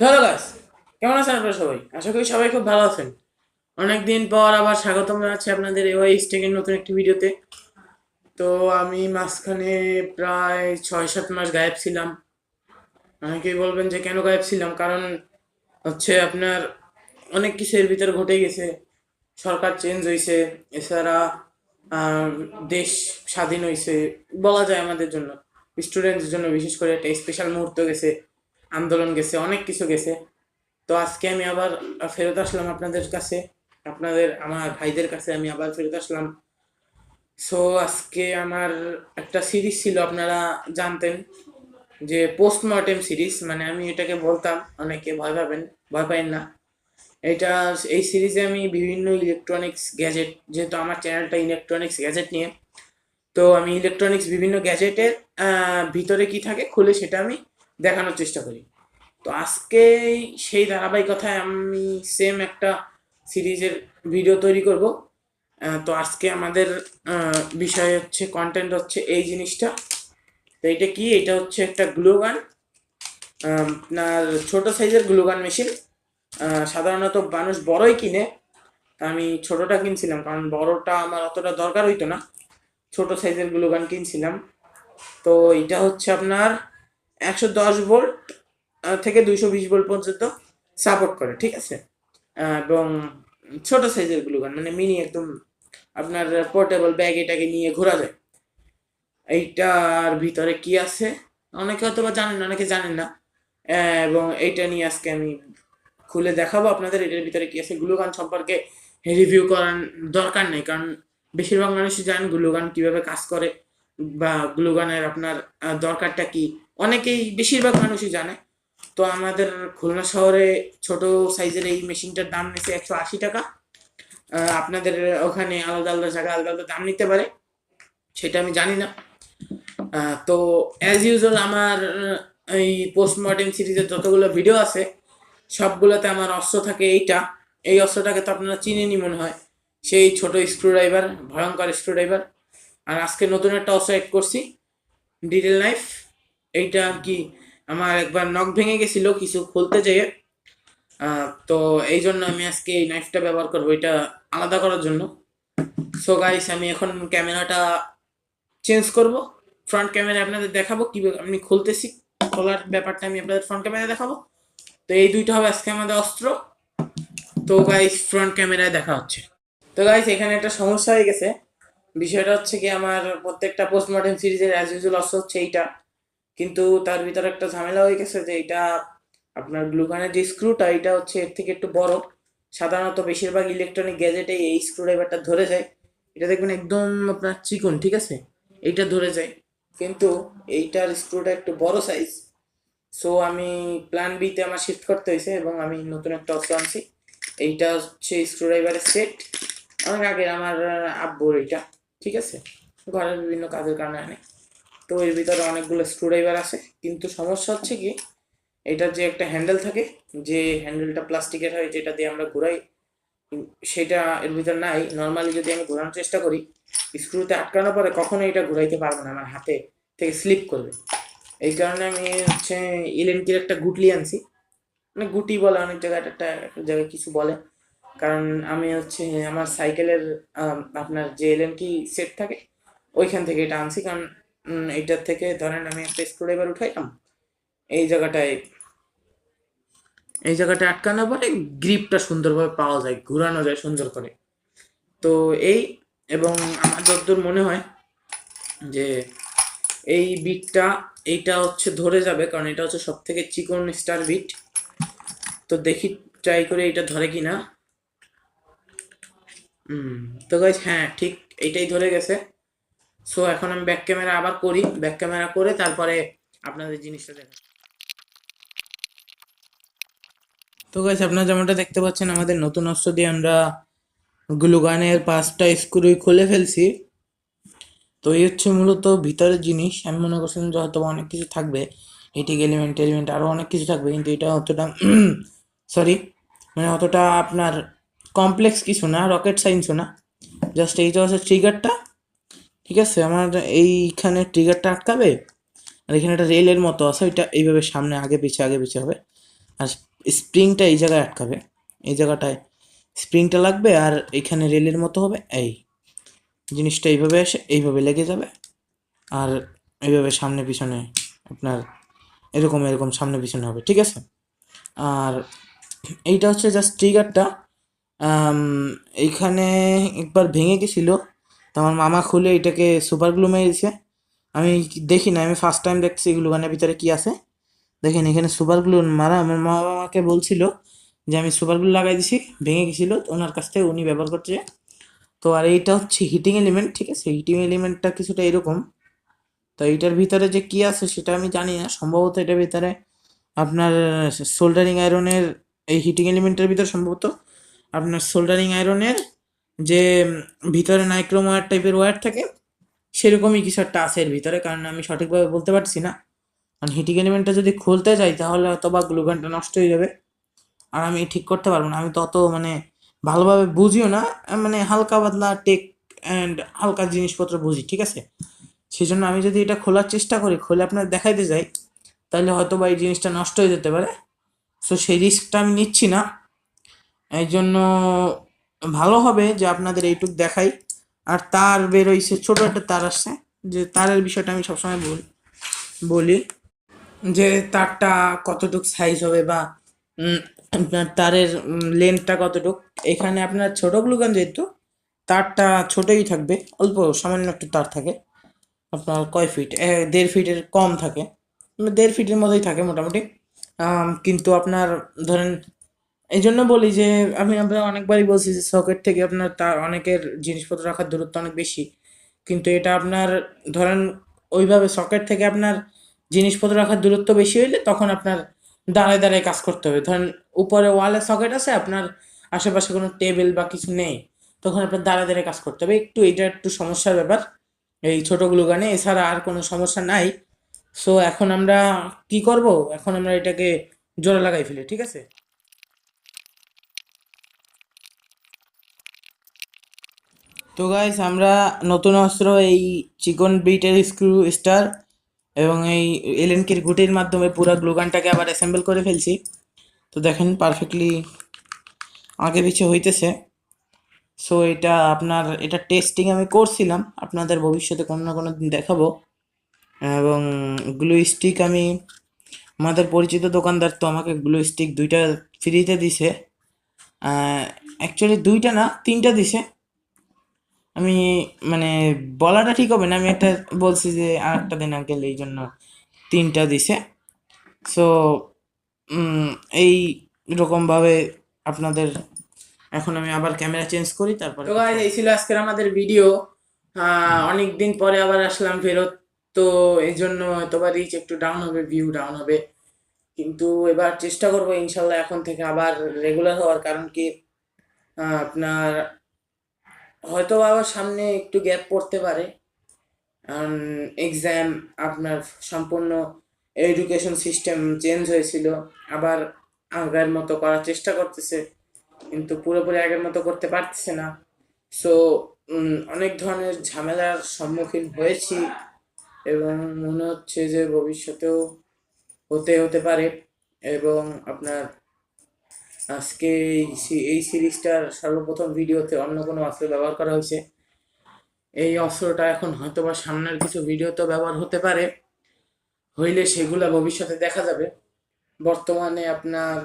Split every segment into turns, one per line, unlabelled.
Hello guys, কেমন আছেন আপনারা সবাই? আশা করি সবাই খুব ভালো আছেন। অনেকদিন পর আবার স্বাগতম জানাচ্ছি আপনাদের এওয়াইস টেকের নতুন একটি ভিডিওতে। তো আমি মাঝখানে প্রায় 6-7 মাস গায়েব ছিলাম। অনেকেই বলবেন যে কেন গায়েব ছিলাম, কারণ হচ্ছে আপনার অনেক কিছু এর ভিতরে ঘটে গেছে। সরকার চেঞ্জ হয়েছে, এছাড়া আহ, দেশ স্বাধীন হয়েছে বলা যায় আমাদের জন্য, স্টুডেন্টদের জন্য বিশেষ করে একটা স্পেশাল মুহূর্ত গেছে, আন্দোলন গেছে, অনেক কিছু গেছে। তো আজকে আমি আবার ফেরত আসলাম আপনাদের কাছে, আমার ভাইদের কাছে আমি আবার ফেরত আসলাম। সো আজকে আমার একটা সিরিজ ছিল, আপনারা জানতেন যে পোস্টমর্টেম সিরিজ, মানে আমি এটাকে বলতাম, অনেকে ভয় পাবেন, ভয় পাইন না। এটা এই সিরিজে আমি বিভিন্ন ইলেকট্রনিক্স গ্যাজেট, যেহেতু আমার চ্যানেলটা ইলেকট্রনিক্স গ্যাজেট নিয়ে, তো আমি ইলেকট্রনিক্স বিভিন্ন গ্যাজেটের ভিতরে কি থাকে খুলে সেটা আমি দেখানোর চেষ্টা করি। তো আজকে সেই ধারাবাহিকতায় আমি সেম একটা সিরিজের ভিডিও তৈরি করব। তো আজকে আমাদের বিষয় হচ্ছে, কন্টেন্ট হচ্ছে এই জিনিসটা। তো এটা কি, এটা হচ্ছে একটা গ্লুগান, আপনার ছোট সাইজের গ্লুগান মেশিন। সাধারণত মানুষ বড়ই কিনে, আমি ছোটটা কিনছিলাম কারণ বড়টা আমার অতটা দরকার হইতো না, ছোট সাইজের গ্লুগান কিনছিলাম। তো এটা হচ্ছে আপনার 110 ভোল্ট থেকে 220 ভোল্ট পর্যন্ত সাপোর্ট করে, ঠিক আছে। এবং ছোট সাইজের গ্লুগান, মানে মিনি একদম, আপনার পোর্টেবল ব্যাগ, এটাকে নিয়ে ঘোরা যায়। এইটার ভিতরে কি আছে অনেকে হয়তো বা জানেন, অনেকে জানেন না। এবং এইটা নিয়ে আজকে আমি খুলে দেখাবো আপনাদের এটার ভিতরে কি আছে। গ্লুগান সম্পর্কে রিভিউ করার দরকার নেই, কারণ বেশিরভাগ মানুষই জানেন গ্লুগান কিভাবে কাজ করে বা গ্লুগানের আপনার দরকারটা কি, অনেকেই, বেশিরভাগ মানুষই জানে। তো আমাদের খুলনা শহরে ছোট সাইজের এই মেশিনটার দাম নিচ্ছে 180 টাকা। আপনাদের ওখানে আলাদা আলাদা জায়গায় আলাদা আলাদা দাম নিতে পারে, সেটা আমি জানি না। তো অ্যাজ ইউজুয়াল আমার এই পোস্টমর্টেম সিরিজের যতগুলো ভিডিও আছে সবগুলোতে আমার অস্ত্র থাকে এইটা। এই অস্ত্রটাকে তো আপনারা চিনেনই মনে হয়, সেই ছোট স্ক্রুড্রাইভার, ভয়ঙ্কর স্ক্রুড্রাইভার। আর আজকে নতুন একটা অস্ত্র অ্যাড করছি, ডিটেল নাইফ। এইটা আর কি, আমার একবার নখ ভেঙে গেছিল কিছু খুলতে যেয়ে। তো এই জন্য আমি আজকে এই নাইফটা ব্যবহার করবো, এটা আলাদা করার জন্য। সো গাইস, আমি এখন ক্যামেরাটা চেঞ্জ করব, ফ্রন্ট ক্যামেরা আপনাদের দেখাবো কিভাবে আমি খুলতেছি। খোলার ব্যাপারটা আমি আপনাদের ফ্রন্ট ক্যামেরা দেখাবো। তো এই দুইটা হবে আজকে আমাদের অস্ত্র। তো গাইস, ফ্রন্ট ক্যামেরায় দেখা হচ্ছে। তো গাইস, এখানে একটা সমস্যা হয়ে গেছে। বিষয়টা হচ্ছে কি, আমার প্রত্যেকটা পোস্টমর্টেম সিরিজের অ্যাজ ইউজুয়াল অস্ত্র হচ্ছে এইটা, কিন্তু তার ভিতরে একটা ঝামেলা হয়ে গেছে যে এটা আপনার গ্লুগানের যে স্ক্রুটা, এটা হচ্ছে এর থেকে একটু বড়। সাধারণত বেশিরভাগ ইলেকট্রনিক গ্যাজেটে এই স্ক্রু ড্রাইভারটা ধরে যায়, এটা দেখবেন একদম আপনার চিকন, ঠিক আছে, এইটা ধরে যায়। কিন্তু এইটার স্ক্রুটা একটু বড় সাইজ। সো আমি প্ল্যান বিতে আমার শিফট করতে হয়েছে এবং আমি নতুন একটা অস্ত্র আনছি। এইটা হচ্ছে স্ক্রু ড্রাইভারের সেট, অনেক আগে আমার আব্বুর এইটা, ঠিক আছে, ঘরের বিভিন্ন কাজের কারণে আনে। তো এর ভিতরে অনেকগুলো স্ক্রুড্রাইভার আছে, কিন্তু সমস্যা হচ্ছে কি, এটার যে একটা হ্যান্ডেল থাকে, যে হ্যান্ডেলটা প্লাস্টিকের হয় যেটা দিয়ে আমরা ঘুরাই, সেটা এর ভিতর নাই। নর্মালি যদি আমি ঘোরানোর চেষ্টা করি, স্ক্রুতে আটকানোর পরে কখনো এটা ঘুরাইতে পারবো না, আমার হাতে থেকে স্লিপ করবে। এই কারণে আমি হচ্ছে ইলেনকির একটা গুটলি আনছি, মানে গুটি বলে অনেক জায়গায়, একটা একটা জায়গায় কিছু বলে। কারণ আমি হচ্ছে আমার সাইকেলের আপনার যে এলএনকি সেট থাকে ওইখান থেকে এটা আনছি, কারণ এইটার থেকে ধরেন আমি একটা স্ক্রুড্রাইভার উঠাইলাম, এই জায়গাটায়, এই জায়গাটায় আটকানোর পরে গ্রিপটা সুন্দরভাবে পাওয়া যায়, ঘুরানো যায় সুন্দর করে। তো এই, এবং আমার যতদূর মনে হয় যে এই বিটটা, এইটা হচ্ছে ধরে যাবে, কারণ এটা হচ্ছে সব থেকে চিকন স্টার বিট। তো দেখি ট্রাই করে এটা ধরে কিনা। তো গাইস, হ্যাঁ ঠিক, এইটাই ধরে গেছে। সো এখন আমি ব্যাক ক্যামেরা আবার করি, ব্যাক ক্যামেরা করে তারপরে আপনাদের জিনিসটা দেখা। তো গাইস, আপনারা যেমনটা দেখতে পাচ্ছেন, আমাদের নতুন অস্ত্র দিয়ে আমরা গ্লুগানের 5টা স্ক্রুই খুলে ফেলছি। তো এই হচ্ছে মূলত ভিতরের জিনিস। আমি মনে করছিলাম যে হয়তো অনেক কিছু থাকবে, হিটিং এলিমেন্ট এলিমেন্ট আরও অনেক কিছু থাকবে, কিন্তু এটা অতটা সরি, মানে অতটা আপনার কমপ্লেক্স কিছু না, রকেট সায়েন্সও না। জাস্ট এইটা হচ্ছে ট্রিগারটা, ঠিক আছে। আমার এইখানে ট্রিগারটা আটকাবে, আর এখানে একটা রেলের মতো আছে, ওইটা এইভাবে সামনে আগে পিছে হবে। আর স্প্রিংটা এই জায়গায় আটকাবে, এই জায়গাটায় স্প্রিংটা লাগবে, আর এখানে রেলের মতো হবে। এই জিনিসটা এইভাবে এসে এইভাবে লেগে যাবে, আর এইভাবে সামনে পিছনে আপনার এরকম এরকম সামনে পিছনে হবে, ঠিক আছে। আর এইটা হচ্ছে জাস্ট ট্রিগারটা। এইখানে একবার ভেঙে গেছিলো, তো আমার মামা খুলে এটাকে সুপার গ্লু মেরে দিছে। আমি দেখি না, আমি ফার্স্ট টাইম দেখছি গ্লুগানের ভিতরে কি আছে। দেখেন এখানে সুপার গ্লু মারা, আমার মা আমাকে বলছিল যে আমি সুপার গ্লু লাগাই দিছি, ভেঙে গেছিলো, ওনার কাছ থেকে উনি ব্যবহার করছে। তো আর এইটা হচ্ছে হিটিং এলিমেন্ট, ঠিক আছে। হিটিং এলিমেন্টটা কিছুটা এরকম। তো এইটার ভিতরে যে কি আছে সেটা আমি জানি না, সম্ভবত এটার ভিতরে আপনার সোল্ডারিং আয়রনের, এই হিটিং এলিমেন্টের ভিতরে সম্ভবত আপনার সোল্ডারিং আয়রনের যে ভিতরে নাইক্রোম ওয়্যার টাইপের ওয়্যার থাকে, সেরকমই কিছু একটা আছে এর ভিতরে, কারণ আমি সঠিকভাবে বলতে পারছি না। কারণ হিটিং এলিমেন্টটা যদি খুলতে যাই তাহলে হয়তো বা গ্লুগানটা নষ্ট হয়ে যাবে, আর আমি ঠিক করতে পারবো না। আমি তত মানে ভালোভাবে বুঝিও না, মানে হালকা পাতলা টেক অ্যান্ড হালকা জিনিসপত্র বুঝি, ঠিক আছে। সেই জন্য আমি যদি এটা খোলার চেষ্টা করি, খুলে আপনার দেখাইতে যাই, তাহলে হয়তো বা এই জিনিসটা নষ্ট হয়ে যেতে পারে। সো সেই রিস্কটা আমি নিচ্ছি না। এই জন্য ভালো হবে যে আপনাদের এইটুক দেখাই। আর তার বেরোইছে, ছোট একটা তার আসছে, যে তারের বিষয়টা আমি সবসময় বলি যে তারটা কতটুক সাইজ হবে, বা আপনার তারের লেন্থটা কতটুক। এখানে আপনার ছোট গ্লুগান যেহেতু, তারটা ছোটই থাকবে, অল্প সামান্য একটু তার থাকে। আপনার কয় ফিট, 1.5 ফিটের কম থাকে, 1.5 ফিটের মধ্যেই থাকে মোটামুটি। কিন্তু আপনার ধরেন, এই জন্য বলি যে আমি আপনার অনেকবারই বলছি যে সকেট থেকে আপনার তার অনেকের জিনিসপত্র রাখার দূরত্ব অনেক বেশি, কিন্তু এটা আপনার ধরেন ওইভাবে সকেট থেকে আপনার জিনিসপত্র রাখার দূরত্ব বেশি হইলে তখন আপনার দাঁড়ায় দাঁড়ায় কাজ করতে হবে। ধরেন উপরে ওয়ালে সকেট আছে, আপনার আশেপাশে কোনো টেবিল বা কিছু নেই, তখন আপনার দাঁড়ায় দাঁড়ায় কাজ করতে হবে। এটা একটু সমস্যার ব্যাপার এই ছোট গ্লুগানে, এছাড়া আর কোনো সমস্যা নাই। সো এখন আমরা কি করব, এখন আমরা এটাকে জোড়া লাগাই ফেলি, ঠিক আছে। তো গাইস, আমরা নতুন অস্ত্র এই চিকন বিটের স্ক্রু স্টার এবং এই এলএনকের গুটির মাধ্যমে পুরো গ্লুগানটাকে আবার অ্যাসেম্বল করে ফেলছি। তো দেখেন পারফেক্টলি আগে পিছে হইতেছে। সো এটা আপনার, এটা টেস্টিং আমি করছিলাম, আপনাদের ভবিষ্যতে কোনো না কোনো দিন দেখাবো। এবং গ্লু স্টিক আমি, আমাদের পরিচিত দোকানদার তো আমাকে গ্লু স্টিক 2টা ফ্রিতে দিছে। অ্যাকচুয়ালি 2টা না, 3টা দিছে। আমি মানে বলাটা ঠিক হবে না, আমি একটা বলছি যে আর একটা দিন আঙ্কেল, এই জন্য 3টা দিছে। সো এই রকমভাবে আপনাদের, এখন আমি আবার ক্যামেরা চেঞ্জ করি তারপরে। তো গাইস, এই ছিল আজকের আমাদের ভিডিও। অনেক দিন পরে আবার আসলাম ফেরত, তো এই জন্য হয়তোবা রিচ একটু ডাউন হবে, ভিউ ডাউন হবে, কিন্তু এবার চেষ্টা করবো ইনশাল্লাহ এখন থেকে আবার রেগুলার হওয়ার। কারণ কি আপনার হয়তো আবার সামনে একটু গ্যাপ পড়তে পারে, কারণ এক্সাম, আপনার সম্পূর্ণ এডুকেশন সিস্টেম চেঞ্জ হয়েছিল, আবার আগের মতো করার চেষ্টা করতেছে, কিন্তু পুরোপুরি আগের মতো করতে পারতেছে না। সো অনেক ধরনের ঝামেলার সম্মুখীন হয়েছি, এবং মনে হচ্ছে যে ভবিষ্যতেও হতে পারে। এবং আপনার আজকে এই সিরিজটার সর্বপ্রথম ভিডিওতে অন্য কোনো অস্ত্র ব্যবহার করা হয়েছে। এই অস্ত্রটা এখন হয়তো বা সামনের কিছু ভিডিওতেও ব্যবহার হতে পারে, হইলে সেগুলা ভবিষ্যতে দেখা যাবে। বর্তমানে আপনার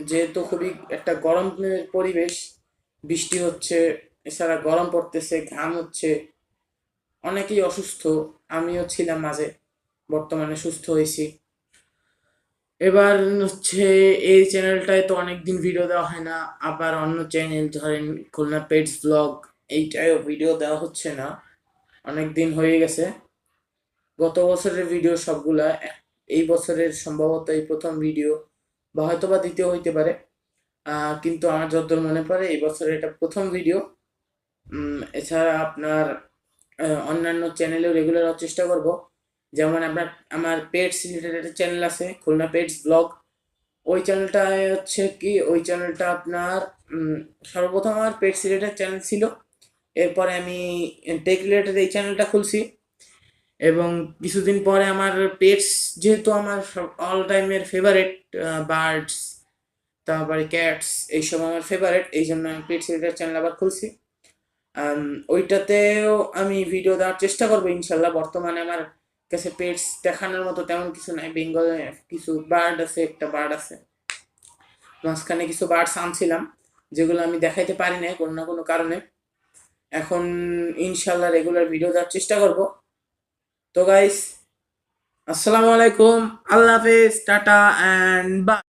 যেহেতু খুবই একটা গরমের পরিবেশ, বৃষ্টি হচ্ছে, এছাড়া গরম পড়তেছে, ঘাম হচ্ছে, অনেকেই অসুস্থ, আমিও ছিলাম মাঝে, বর্তমানে সুস্থ হয়েছি। এবার হচ্ছে এই চ্যানেলটায় তো অনেকদিন ভিডিও দেওয়া হয় না, আবার অন্য চ্যানেল ধরেন খুলনা পেটস ব্লগ, এইটায়ও ভিডিও দেওয়া হচ্ছে না, অনেক দিন হয়ে গেছে। গত বছরের ভিডিও সবগুলা, এই বছরের সম্ভবত এই প্রথম ভিডিও, বা হয়তো বা দ্বিতীয় হইতে পারে, কিন্তু আমার যতদূর মনে পড়ে এই বছরের এটা প্রথম ভিডিও। এছাড়া আপনার অন্যান্য চ্যানেলেও রেগুলার হওয়ার চেষ্টা করব। যেমন আমার পেটস রিলেটেড একটা চ্যানেল আছে, খুলনা পেটস ব্লগ। ওই চ্যানেলটায় হচ্ছে কি, ওই চ্যানেলটা আপনার সর্বপ্রথম আমার পেটস রিলেটেড চ্যানেল ছিল, এরপরে আমি টেক রিলেটেড এই চ্যানেলটা খুলছি। এবং কিছুদিন পরে আমার পেটস, যেহেতু আমার অল টাইমের ফেভারিট বার্ডস, তারপরে ক্যাটস, এইসব আমার ফেভারিট, এই জন্য আমি পেটস রিলেটেড চ্যানেল আবার খুলছি। ওইটাতেও আমি ভিডিও দেওয়ার চেষ্টা করবো ইনশাল্লাহ। বর্তমানে আমার কাছে পেটস দেখানোর মতো তেমন কিছু নাই। বেঙ্গলে কিছু বার্ড আছে, একটা বার্ড আছে, মাঝখানে কিছু বার্ডস আনছিলাম যেগুলো আমি দেখাইতে পারি না কোনো না কোনো কারণে। এখন ইনশাল্লাহ রেগুলার ভিডিও দেওয়ার চেষ্টা করব। তো গাইস, আসসালামু আলাইকুম, আল্লাহ হাফেজ, টাটা অ্যান্ড বাই।